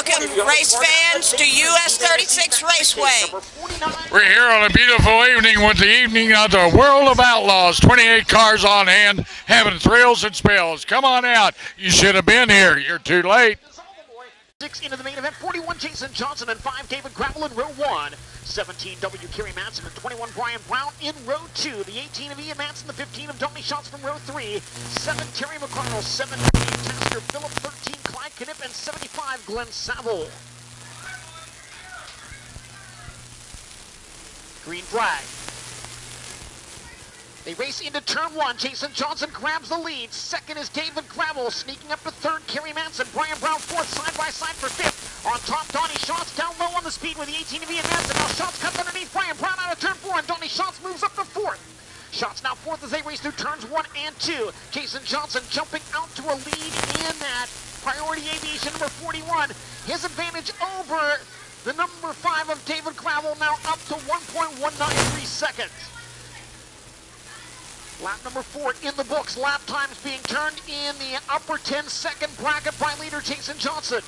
Welcome, race fans, to US 36 Raceway. We're here on a beautiful evening with the evening of the World of Outlaws. 28 cars on hand, having thrills and spills. Come on out. You should have been here. You're too late. 6 into the main event, 41 Jason Johnson and 5 David Gravel in row 1. 17 W. Kerry Madsen and 21 Brian Brown in row 2. The 18 of Ian Madsen, the 15 of Donnie Schatz from row 3. 7 Terry McConnell, 7 Tasker Phillip, 13 Clyde Knipp, and 75 Glenn Saville. Green flag. They race into turn 1. Jason Johnson grabs the lead. Second is David Gravel. Sneaking up to third, Kerry Madsen. Brian Brown fourth, side by side for fifth. On top, Donnie Schatz down low on the speed with the 18 of Ian Madsen. Now Schatz cuts underneath Brian Brown out of turn 4, and Donnie Schatz moves up to fourth. Schatz now fourth as they race through turns 1 and 2. Jason Johnson jumping out to a lead in that Priority Aviation number 41. His advantage over the number 5 of David Gravel, now up to 1.193 seconds. Lap number 4 in the books. Lap times being turned in the upper 10-second bracket by leader Jason Johnson.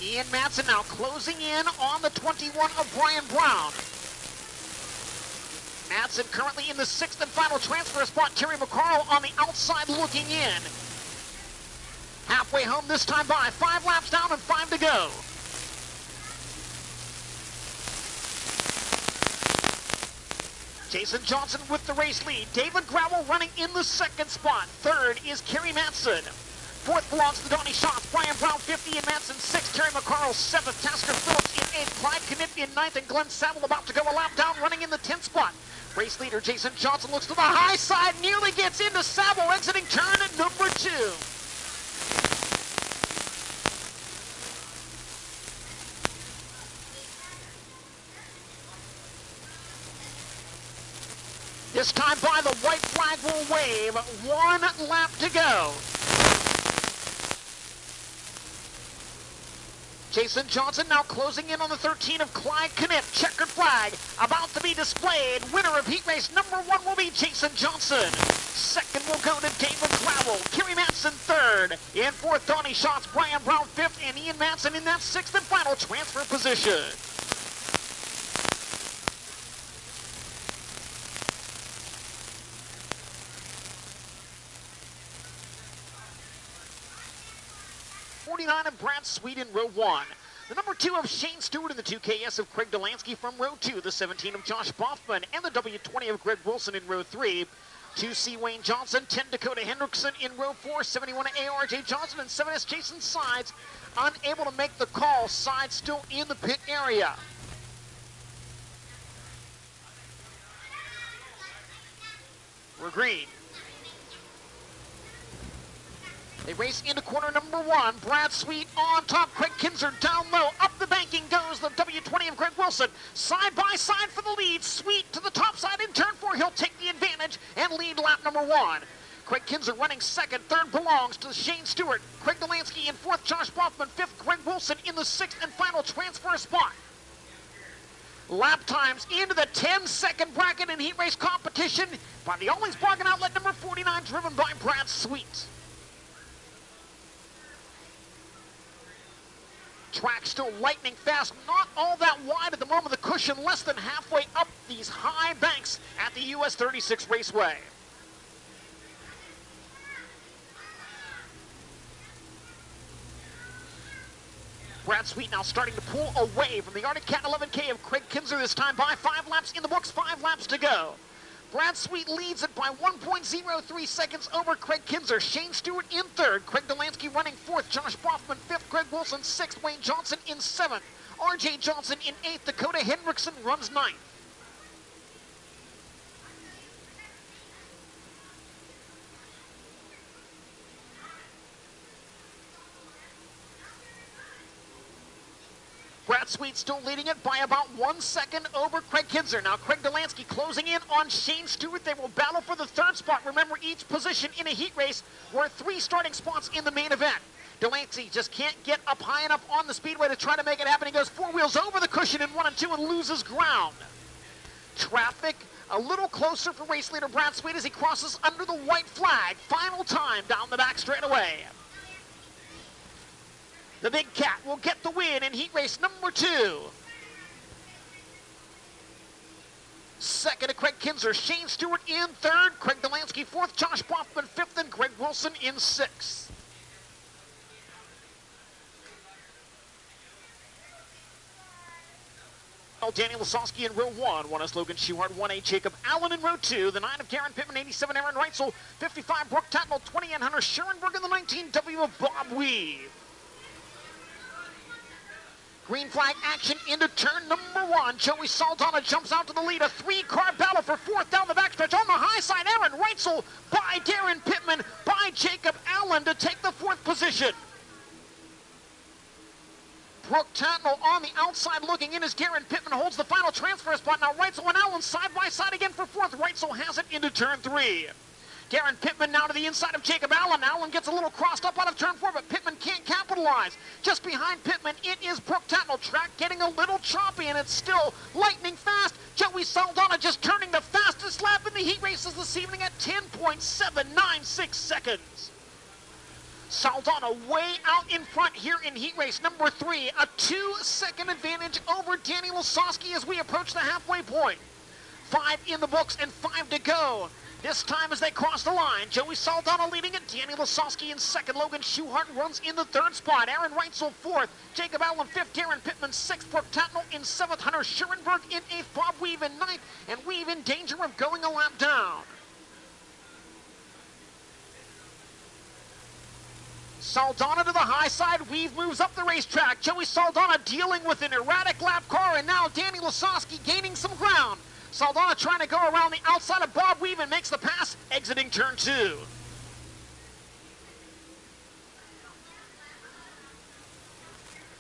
Ian Madsen now closing in on the 21 of Brian Brown. Madsen currently in the 6th and final transfer spot. Terry McCarl on the outside looking in. Halfway home this time by. 5 laps down and 5 to go. Jason Johnson with the race lead. David Gravel running in the 2nd spot. 3rd is Kerry Madsen. 4th belongs to Donnie Schatz. Brian Brown 50 in Madsen 6th. Terry McCarl 7th. Tasker Phillips in 8th. Clyde Knipp in 9th. And Glenn Saville about to go a lap down, running in the 10th spot. Race leader Jason Johnson looks to the high side. Nearly gets into Saville, exiting turn at number 2. This time by, the white flag will wave. 1 lap to go. Jason Johnson now closing in on the 13 of Clyde Knipp. Checkered flag about to be displayed. Winner of heat race number 1 will be Jason Johnson. 2nd will go to David Gravel. Kerry Madsen 3rd. In 4th, Donnie Schatz. Brian Brown 5th. And Ian Madsen in that 6th and final transfer position. And Brad Sweet in row 1. The number 2 of Shane Stewart in the 2KS of Craig Delansky from row 2. The 17 of Josh Boffman and the W20 of Greg Wilson in row 3. 2C Wayne Johnson, 10 Dakota Hendrickson in row 4. 71 ARJ Johnson and 7S Jason Sides unable to make the call. Sides still in the pit area. We're green. They race into corner number 1. Brad Sweet on top. Craig Kinzer down low. Up the banking goes the W20 of Greg Wilson. Side by side for the lead. Sweet to the top side in turn 4. He'll take the advantage and lead lap number 1. Craig Kinzer running 2nd. 3rd belongs to Shane Stewart. Craig Delansky in 4th. Josh Boffman 5th. Greg Wilson in the 6th and final transfer spot. Lap times into the 10-second bracket in heat race competition by the Always Bargain Outlet number 49, driven by Brad Sweet. Track still lightning fast, not all that wide at the moment. The cushion less than halfway up these high banks at the US 36 Raceway. Brad Sweet now starting to pull away from the Arctic Cat 11K of Craig Kinzer this time by. 5 laps in the books, 5 laps to go. Brad Sweet leads it by 1.03 seconds over Craig Kinzer. Shane Stewart in 3rd. Craig Delansky running 4th. Josh Boffman 5th. Greg Wilson 6th. Wayne Johnson in 7th. RJ Johnson in 8th. Dakota Hendrickson runs 9th. Brad Sweet still leading it by about 1 second over Craig Kinzer. Now Craig Delansky closing in on Shane Stewart. They will battle for the 3rd spot. Remember, each position in a heat race were 3 starting spots in the main event. Delansky just can't get up high enough on the speedway to try to make it happen. He goes 4 wheels over the cushion in 1 and 2 and loses ground. Traffic A little closer for race leader Brad Sweet as he crosses under the white flag. Final time down the back straightaway. The Big Cat will get the win in heat race number 2. Second to Craig Kinzer, Shane Stewart in third, Craig Delansky fourth, Josh Boffman fifth, and Greg Wilson in sixth. Daniel Lasowski in row 1, 1S Logan Schuhart, 1A Jacob Allen in row 2, the 9 of Darren Pittman, 87 Aaron Reitzel, 55 Brooke Tatnell, 20 and Hunter Schoenberg, and the 19 W of Bob Weave. Green flag action into turn number 1. Joey Saldana jumps out to the lead. A 3-car battle for fourth down the backstretch. On the high side, Aaron Reitzel by Darren Pittman, by Jacob Allen to take the 4th position. Brooke Tatnell on the outside looking in as Darren Pittman holds the final transfer spot. Now Reitzel and Allen side by side again for 4th. Reitzel has it into turn 3. Darren Pittman now to the inside of Jacob Allen. Allen gets a little crossed up out of turn 4, but Pittman can't capitalize. Just behind Pittman, it is Brooke Tatnell. Track getting a little choppy, and it's still lightning fast. Joey Saldana just turning the fastest lap in the heat races this evening at 10.796 seconds. Saldana way out in front here in heat race number 3. A 2-second advantage over Danny Lasowski as we approach the halfway point. 5 in the books and 5 to go. This time as they cross the line, Joey Saldana leading it, Danny Lasowski in second, Logan Schuhart runs in the 3rd spot, Aaron Reitzel 4th, Jacob Allen 5th, Darren Pittman 6th, Brooke Tatnell in 7th, Hunter Schoenberg in 8th, Bob Weave in 9th, and Weave in danger of going a lap down. Saldana to the high side, Weave moves up the racetrack, Joey Saldana dealing with an erratic lap car, and now Danny Lasowski gaining some ground. Saldana trying to go around the outside of Bob Weave and makes the pass, exiting turn 2.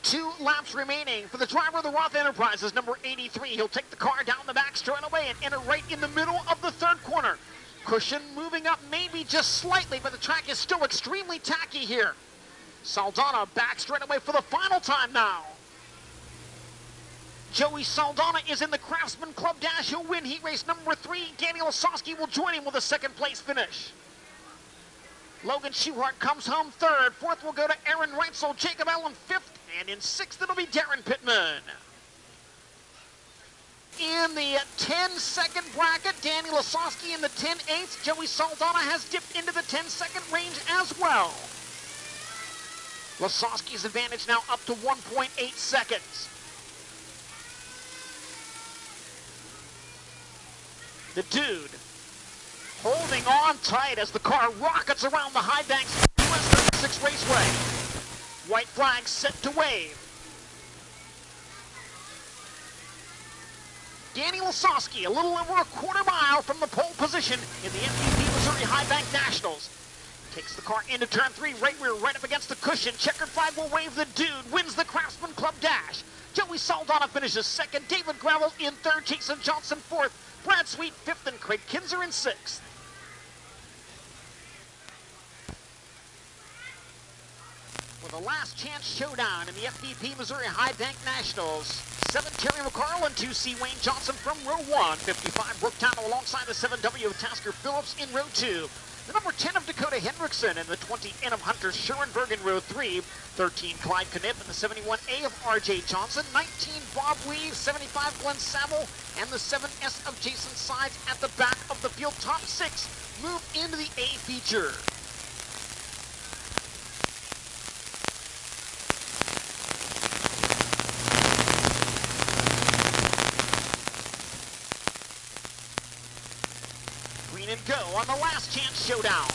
Two laps remaining for the driver of the Roth Enterprises, number 83. He'll take the car down the back straightaway and enter right in the middle of the 3rd corner. Cushion moving up maybe just slightly, but the track is still extremely tacky here. Saldana back straightaway for the final time now. Joey Saldana is in the Craftsman Club Dash. He'll win heat race number 3. Danny Lasowski will join him with a 2nd place finish. Logan Schuhart comes home 3rd. 4th will go to Aaron Reitzel. Jacob Allen 5th. And in 6th, it'll be Darren Pittman. In the 10-second bracket, Danny Lasowski in the 10/8. Joey Saldana has dipped into the 10-second range as well. Lasowski's advantage now up to 1.8 seconds. The dude holding on tight as the car rockets around the high banks of US 36 Raceway. White flag set to wave. Danny Lasowski a little over a quarter mile from the pole position in the MVP Missouri High Bank Nationals. Takes the car into turn 3, right rear, right up against the cushion. Checkered flag will wave. The dude wins the Craftsman Club Dash. Joey Saldana finishes 2nd. David Gravel in 3rd. Jason Johnson 4th. Brad Sweet 5th and Craig Kinzer in 6th. For the last chance showdown in the FVP Missouri High Bank Nationals, 7 Terry McCarl and 2C Wayne Johnson from row 1. 55 Brooke Tatnell alongside the 7W of Tasker Phillips in row 2. The number 10 of Dakota Hendrickson and the 20N of Hunter Schoenberg in row 3. 13 Clyde Knipp and the 71A of RJ Johnson. 19 Bob Weave, 75 Glenn Saville, and the 7S of Jason Sides at the back of the field. Top 6 move into the A feature. Green and go on the last chance showdown.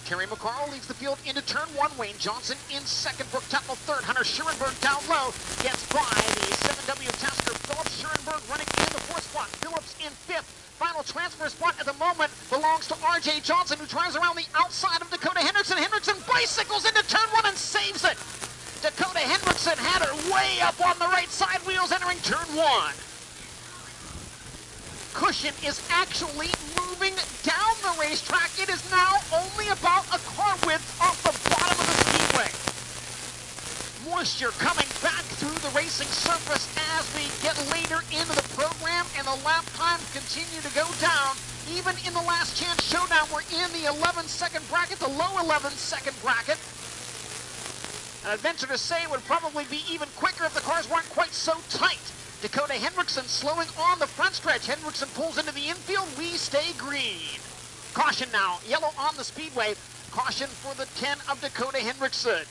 Terry McCarl leads the field into turn 1. Wayne Johnson in 2nd. Brooke Tatnell 3rd. Hunter Schoenberg down low. Gets by the 7W Tasker Phillips. Schoenberg running in the 4th spot. Phillips in 5th. Final transfer spot at the moment belongs to RJ Johnson, who drives around the outside of Dakota Hendrickson. Hendrickson bicycles into turn 1 and saves it. Dakota Hendrickson had her way up on the right side wheels entering turn 1. Cushion is actually moving down the racetrack. It is now only about a car width off the bottom of the speedway. Moisture coming back through the racing surface as we get later into the program. the lap times continue to go down. Even in the last chance showdown, we're in the 11-second bracket, the low 11-second bracket. And I'd venture to say it would probably be even quicker if the cars weren't quite so tight. Dakota Hendrickson slowing on the front stretch. Hendrickson pulls into the infield. We stay green. Caution now. Yellow on the speedway. Caution for the 10 of Dakota Hendrickson.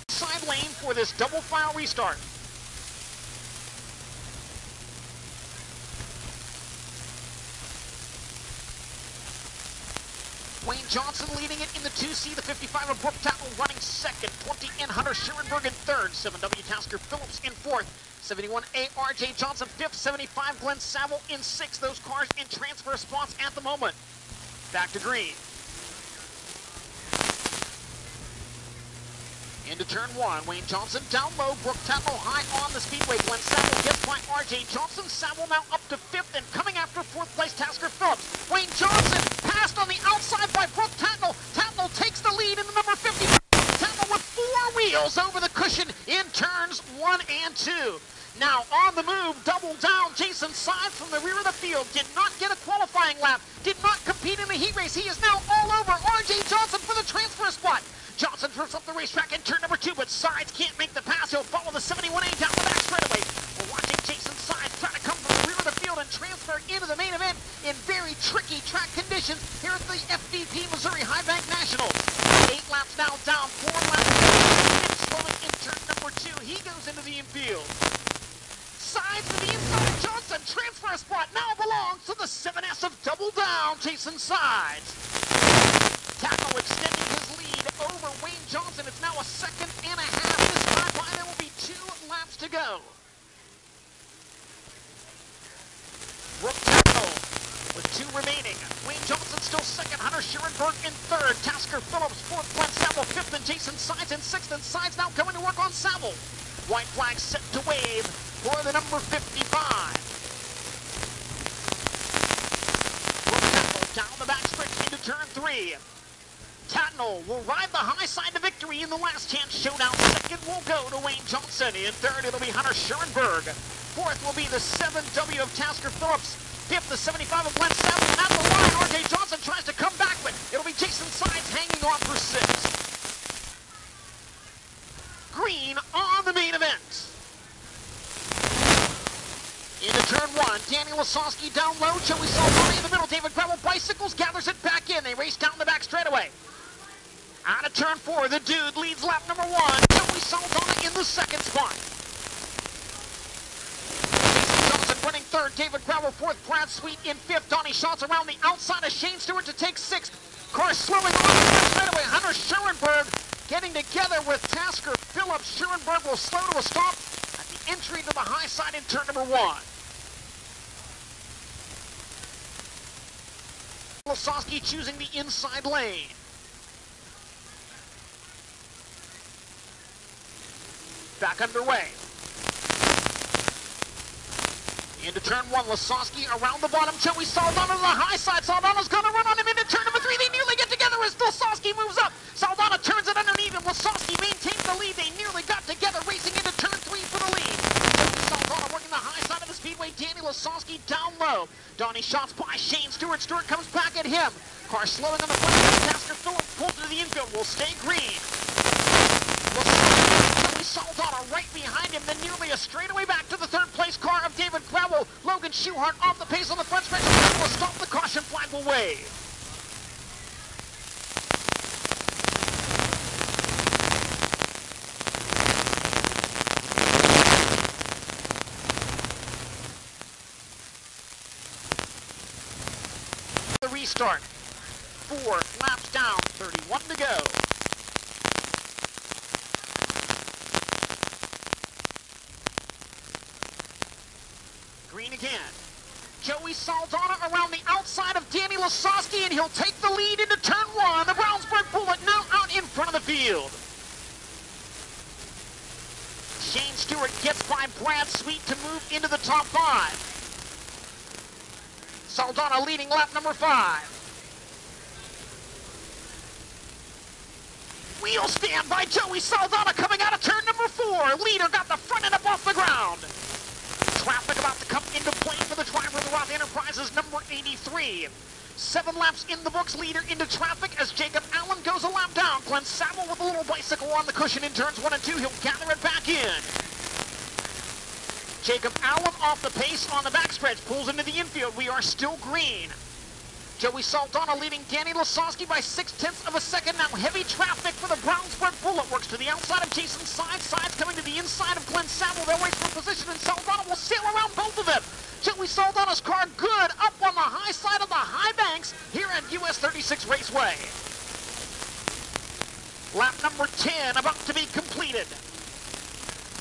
Side lane for this double file restart. Wayne Johnson leading it in the 2C, the 55 of Brooke Tattle running second, 20 in Hunter Schurenberg in third, 7W Tasker Phillips in fourth, 71A RJ Johnson fifth, 75 Glenn Saville in sixth. Those cars in transfer spots at the moment. Back to green. Into turn one, Wayne Johnson down low, Brooke Tatlow high on the speedway. Glenn Saville gets by RJ Johnson. Saville now up to fifth and coming after fourth place Tasker Phillips. Wayne Johnson passed on the outside by Brooke Tatlow. Tatlow takes the lead in the number 50. Tatlow with four wheels over the cushion in turns 1 and 2. Now on the move, double down, Jason Sides from the rear of the field. Did not get a qualifying lap, did not compete in the heat race. He is now all over RJ Johnson for the transfer spot. Johnson drifts up the racetrack in turn number 2, but Sides can't make the pass. He'll follow the 71A down the back straightaway. We're watching Jason Sides try to come from the rear of the field and transfer into the main event in very tricky track conditions here at the FVP Missouri High Bank Nationals. 8 laps now down, 4 laps down. Slowing in turn number 2. He goes into the infield. Sides to the inside. Johnson transfer spot now belongs to the 7S of Double Down, Jason Sides. Tackle extending his lead over Wayne Johnson. It's now a second and a half. This time by there will be 2 laps to go. Brooke Tackle with 2 remaining. Wayne Johnson still second. Hunter Schurenberg in third. Tasker Phillips fourth. Glenn Saville fifth. And Jason Sides in sixth. And Sides now coming to work on Saville. White flag set to wave for the number 55. Brooke Tackle down the backstretch into turn 3. Tatnall will ride the high side to victory in the last chance showdown. Second will go to Wayne Johnson. In third, it'll be Hunter Schurenberg. Fourth will be the 7W of Tasker Phillips. Fifth, the 75 of Glenn Saville. At the line, RJ Johnson tries to come back, but it'll be Jason Sides hanging on for 6th. Green on the main event. Into turn 1, Danny Lasowski down low. Joey Saldana in the middle. David Gravel bicycles, gathers it back in. They race down the back straightaway. Out of turn 4, the dude leads lap number 1. Joey Saldana in the second spot. Johnson running third. David Gravel fourth. Brad Sweet in fifth. Donnie Schatz around the outside of Shane Stewart to take 6th. Car slowing on the back straightaway. Hunter Schurenberg getting together with Tasker Phillips. Schurenberg will slow to a stop at the entry to the high side in turn number 1. Lasowski choosing the inside lane. Back underway. Into turn 1, Lasowski around the bottom. Joey Saldana to the high side. Saldana's going to run on him into turn number 3. They nearly get together as Lasowski moves up. Saldana turns it underneath him. Lasowski maintains the lead. They nearly got together, racing into turn 3 for the lead. Joey Saldana working the high side of the speedway. Danny Lasowski down low. Donnie Schatz by Shane Stewart. Stewart comes back at him. Car slowing on the front of Tasker Phillips pulled to the infield. Will stay green. Joey Saldana right behind him, then nearly a straightaway back to the third place car of David Gravel. Logan Schuhart off the pace on the front stretch. Will stop, the caution flag will wave. The restart. 4 laps down, 31 to go. Green again. Joey Saldana around the outside of Danny Lasowski, and he'll take the lead into turn 1. The Brownsburg Bullet now out in front of the field. Shane Stewart gets by Brad Sweet to move into the top 5. Saldana leading lap number 5. Wheel stand by Joey Saldana coming out of turn number 4. Leader got the front end up off the ground. Traffic about to come into play for the driver of the Roth Enterprises, number 83. 7 laps in the books, leader into traffic as Jacob Allen goes a lap down. Glenn Saville with a little bicycle on the cushion in turns 1 and 2. He'll gather it back in. Jacob Allen off the pace on the backstretch, pulls into the infield. We are still green. Joey Saldana leading Danny Lasowski by 0.6 of a second. Now heavy traffic for the Brownsburg Bullet. Works to the outside of Jason Sides. Sides coming to the inside of Glenn Saville. They'll race for position, and Saldana will sail around both of them. Joey Saldana's car good up on the high side of the high banks here at US 36 Raceway. Lap number 10 about to be completed.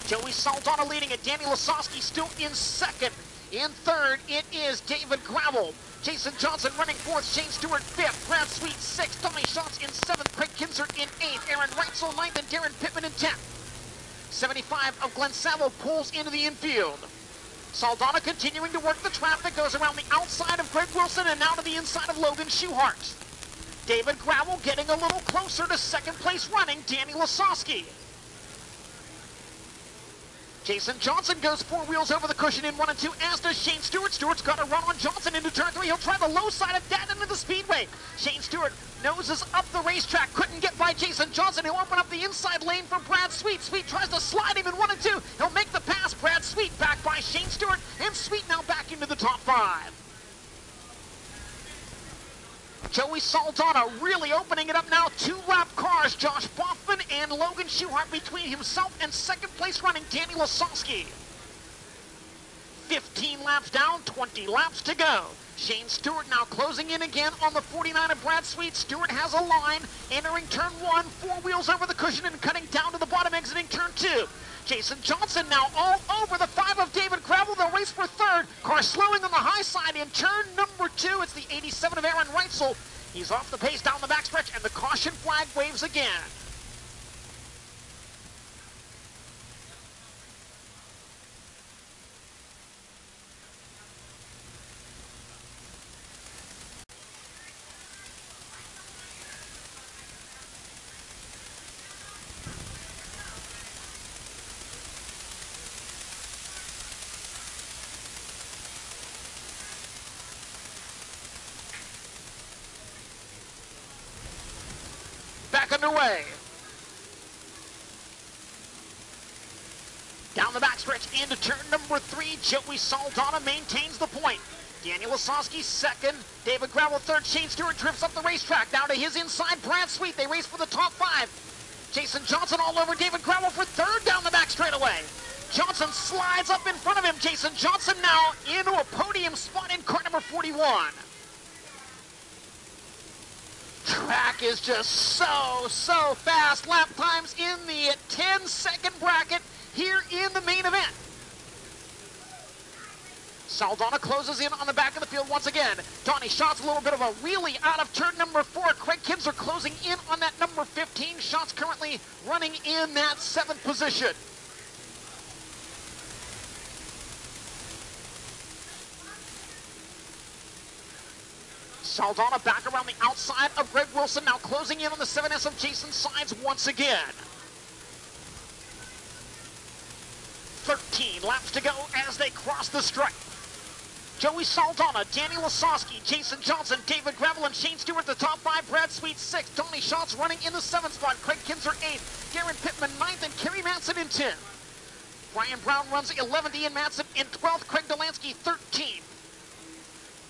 Joey Saldana leading it. Danny Lasowski still in second. In third, it is David Gravel. Jason Johnson running fourth, Shane Stewart fifth, Brad Sweet sixth, Tommy Schatz in seventh, Craig Kinzer in eighth, Aaron Reitzel ninth, and Darren Pittman in 10th. 75 of Glenn Saville pulls into the infield. Saldana continuing to work the traffic, goes around the outside of Greg Wilson and now to the inside of Logan Schuhart. David Gravel getting a little closer to second place running Danny Lasowski. Jason Johnson goes 4 wheels over the cushion in 1 and 2, as does Shane Stewart. Stewart's got a run on Johnson into turn 3. He'll try the low side of that into the speedway. Shane Stewart noses up the racetrack, couldn't get by Jason Johnson. He'll open up the inside lane for Brad Sweet. Sweet tries to slide him in 1 and 2. He'll make the pass. Brad Sweet back by Shane Stewart, and Sweet now back into the top 5. Joey Saldana really opening it up now. 2-lap cars, Josh Boffman and Logan Schuhart between himself and second place running Danny Lasowski. 15 laps down, 20 laps to go. Shane Stewart now closing in again on the 49 of Brad Sweet. Stewart has a line, entering turn 1, 4 wheels over the cushion and cutting down to the bottom, exiting turn 2. Jason Johnson now all over the 5 of David Gravel. They'll race for third. Car slowing on the high side in turn number 2. It's the 87 of Aaron Reitzel. He's off the pace down the backstretch, and the caution flag waves again. Back underway. Down the backstretch into turn number 3. Joey Saldana maintains the point. Daniel Lasowski second. David Gravel third. Shane Stewart drifts up the racetrack. Down to his inside. Brad Sweet. They race for the top 5. Jason Johnson all over David Gravel for third down the back straightaway. Johnson slides up in front of him. Jason Johnson now into a podium spot in car number 41. Track is just so fast. Lap times in the 10-second bracket here in the main event. Saldana closes in on the back of the field once again. Donnie Schatz a little bit of a wheelie out of turn number 4. Craig Kinzer closing in on that number 15. Schatz currently running in that 7th position. Saldana back around the outside of Greg Wilson, now closing in on the 7S of Jason Sides once again. 13 laps to go as they cross the stripe. Joey Saldana, Danny Lasowski, Jason Johnson, David Gravel, and Shane Stewart the top 5. Brad Sweet 6th. Tony Schatz running in the 7th spot. Craig Kinzer 8th. Darren Pittman 9th, and Kerry Manson in 10th. Brian Brown runs 11th. Ian Manson in 12th. Craig Delansky 13th.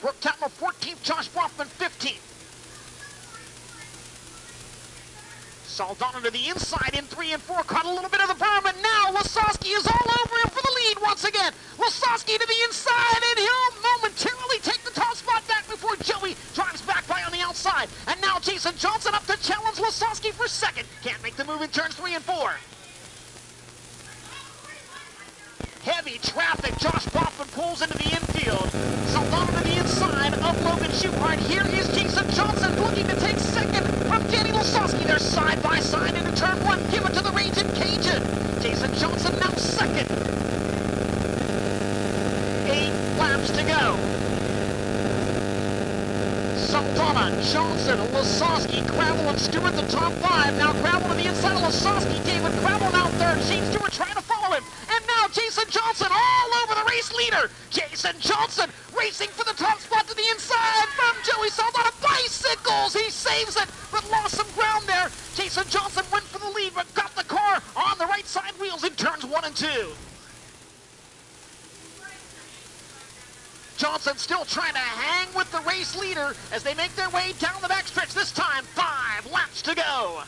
Brooke Tatlow 14th, Josh Boffman 15th. Saldana to the inside in 3 and 4, caught a little bit of the berm, and now Lasowski is all over him for the lead once again. Lasowski to the inside, and he'll momentarily take the top spot back before Joey drives back by on the outside. And now Jason Johnson up to challenge Lasowski for second. Can't make the move in turns 3 and 4. Heavy traffic. Josh Boffman pulls into the infield. Saldana to the inside of Logan Schuhart. Here is Jason Johnson looking to take second from Danny Lasowski. They're side by side into turn 1. Give it to the Raging Cajun. Jason Johnson now second. 8 laps to go. Saldana, Johnson, Lasowski, Gravel, and Stewart the top 5. Now Gravel to the inside of Lasowski. David Gravel now third. Shane Stewart trying to follow him. And now Jason Johnson all over the race. race leader. Jason Johnson racing for the top spot to the inside from Joey Saldana. Bicycles, he saves it, but lost some ground there. Jason Johnson went for the lead, but got the car on the right side wheels in turns 1 and 2. Johnson still trying to hang with the race leader as they make their way down the backstretch. This time, 5 laps to go.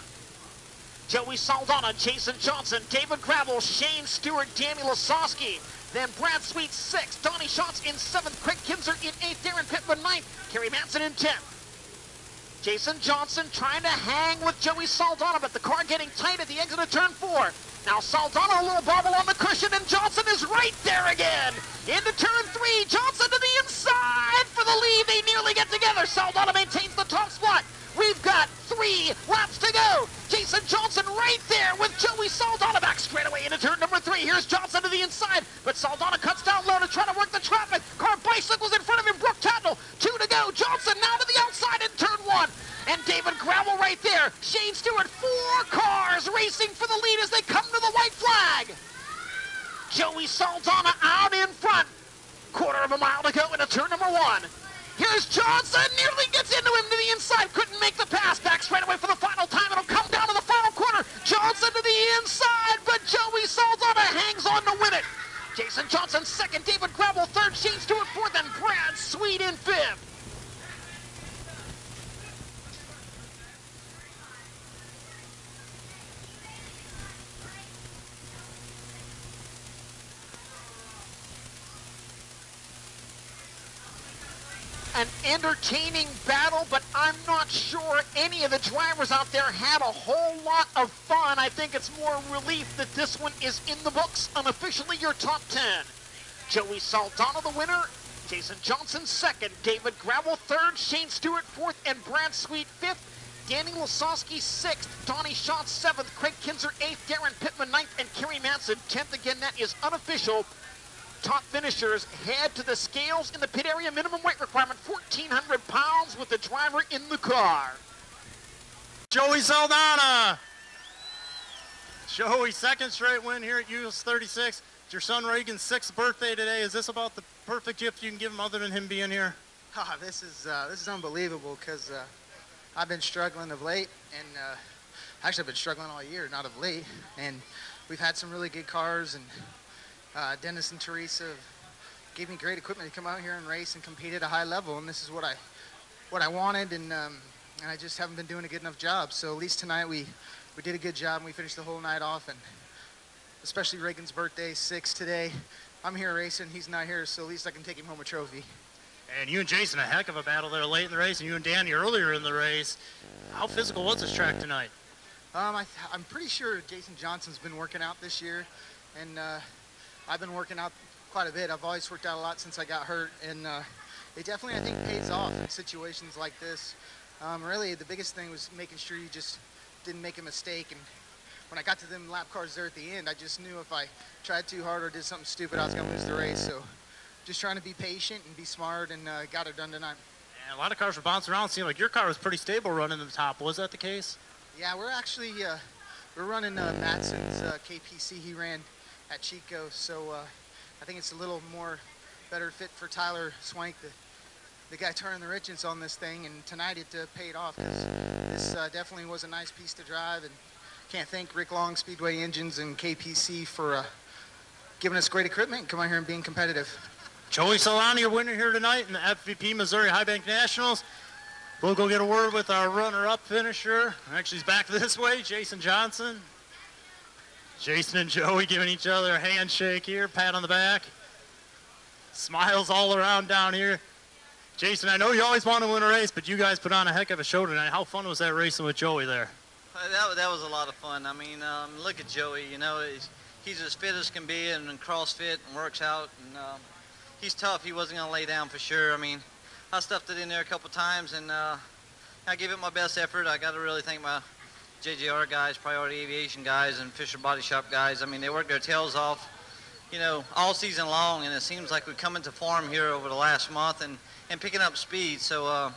Joey Saldana, Jason Johnson, David Gravel, Shane Stewart, Danny Lasowski. Then Brad Sweet 6th, Donnie Schatz in 7th, Craig Kinzer in 8th, Darren Pittman 9th, Kerry Manson in 10th. Jason Johnson trying to hang with Joey Saldana, but the car getting tight at the exit of turn 4. Now Saldana a little bobble on the cushion, and Johnson is right there again. Into turn 3, Johnson to the inside for the lead. They nearly get together. Saldana maintains the top spot. We've got 3 laps to go. Jason Johnson right there with Joey Saldana back straight away into turn number 3. Here's Johnson to the inside, but Saldana cuts down low to try to work the traffic. Car bicycles in front of him. Brooke Tatnell, 2 to go. Johnson now to the outside in turn 1. And David Gravel right there. Shane Stewart, 4 cars racing for the lead as they come to the white flag. Joey Saldana out in front. Quarter of a mile to go into turn number 1. Here's Johnson, nearly gets into him to the inside, couldn't make the pass. Back straight away for the final time. It'll come down to the final corner. Johnson to the inside, but Joey Saldana hangs on to win it. Jason Johnson 2nd, David Gravel 3rd, Shane Stewart 4th, and Brad Sweet in 5th. An entertaining battle, but I'm not sure any of the drivers out there had a whole lot of fun. I think it's more relief that this one is in the books, unofficially your top 10. Joey Saldana the winner, Jason Johnson 2nd, David Gravel 3rd, Shane Stewart 4th, and Brad Sweet 5th. Danny Lasowski 6th, Donnie Schatz 7th, Craig Kinzer 8th, Darren Pittman 9th, and Kerry Manson 10th. Again, that is unofficial. Top finishers head to the scales in the pit area. Minimum weight requirement, 1,400 pounds with the driver in the car. Joey Saldana. Joey, 2nd straight win here at US 36. It's your son Reagan's 6th birthday today. Is this about the perfect gift you can give him other than him being here? This is unbelievable because I've been struggling of late, and actually I've been struggling all year, not of late. And we've had some really good cars, and Dennis and Teresa gave me great equipment to come out here and race and compete at a high level, and this is what I wanted, and I just haven't been doing a good enough job. So at least tonight we did a good job, and we finished the whole night off, and especially Reagan's birthday, 6 today. I'm here racing, he's not here, so at least I can take him home a trophy. And you and Jason, a heck of a battle there late in the race, and you and Danny earlier in the race. How physical was this track tonight? I'm pretty sure Jason Johnson's been working out this year, and I've been working out quite a bit. I've always worked out a lot since I got hurt, and it definitely, I think, pays off in situations like this. Really, the biggest thing was making sure you just didn't make a mistake, and when I got to them lap cars there at the end, I just knew if I tried too hard or did something stupid, I was going to lose the race. So just trying to be patient and be smart, and got it done tonight. And a lot of cars were bouncing around. It seemed like your car was pretty stable running to the top. Was that the case? Yeah, we're actually we're running Matson's KPC. He ran at Chico, so I think it's a little more better fit for Tyler Swank, the guy turning the riches on this thing, and tonight it paid off. This definitely was a nice piece to drive, and can't thank Rick Long, Speedway Engines, and KPC for giving us great equipment and coming out here and being competitive. Joey Saldana, your winner here tonight in the FVP Missouri High Bank Nationals. We'll go get a word with our runner-up finisher. Actually, he's back this way, Jason Johnson. Jason and Joey giving each other a handshake here, pat on the back. Smiles all around down here. Jason, I know you always want to win a race, but you guys put on a heck of a show tonight. How fun was that racing with Joey there? That was a lot of fun. I mean, look at Joey, you know, he's as fit as can be and CrossFit and works out, and he's tough. He wasn't going to lay down for sure. I mean, I stuffed it in there a couple times, and I gave it my best effort. I got to really thank my JJR guys, Priority Aviation guys, and Fisher Body Shop guys. I mean, they worked their tails off, you know, all season long, and it seems like we've come into form here over the last month and picking up speed. So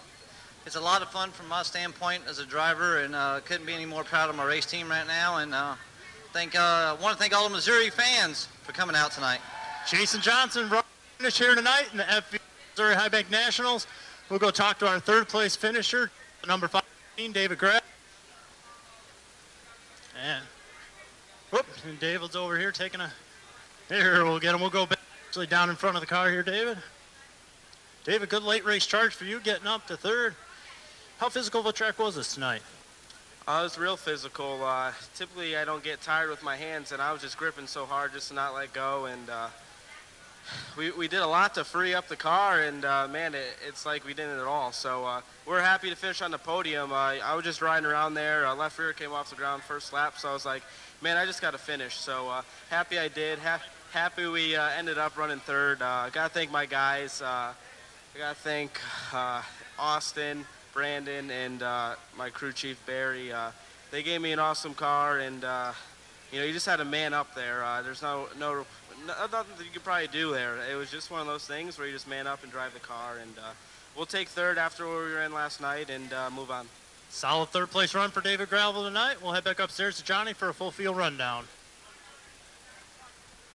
it's a lot of fun from my standpoint as a driver, and couldn't be any more proud of my race team right now. And I want to thank all the Missouri fans for coming out tonight. Jason Johnson finished here tonight in the FV Missouri High Bank Nationals. We'll go talk to our third place finisher, number 15, David Graff. And, and David's over here taking a, here, we'll get him. We'll go back actually down in front of the car here, David. David, good late race charge for you, getting up to third. How physical of a track was this tonight? It was real physical. Typically, I don't get tired with my hands, and I was just gripping so hard just to not let go. And we did a lot to free up the car, and man, it's like we didn't at all. So we're happy to finish on the podium. I was just riding around there. Left rear came off the ground first lap, so I was like, man, I just got to finish. So happy I did. Happy we ended up running third. Got to thank my guys. I got to thank Austin, Brandon, and my crew chief, Barry. They gave me an awesome car, and you know, you just had to man up there. There's nothing that you could probably do there. It was just one of those things where you just man up and drive the car, and we'll take third after where we were in last night and move on. Solid third place run for David Gravel tonight. We'll head back upstairs to Johnny for a full field rundown.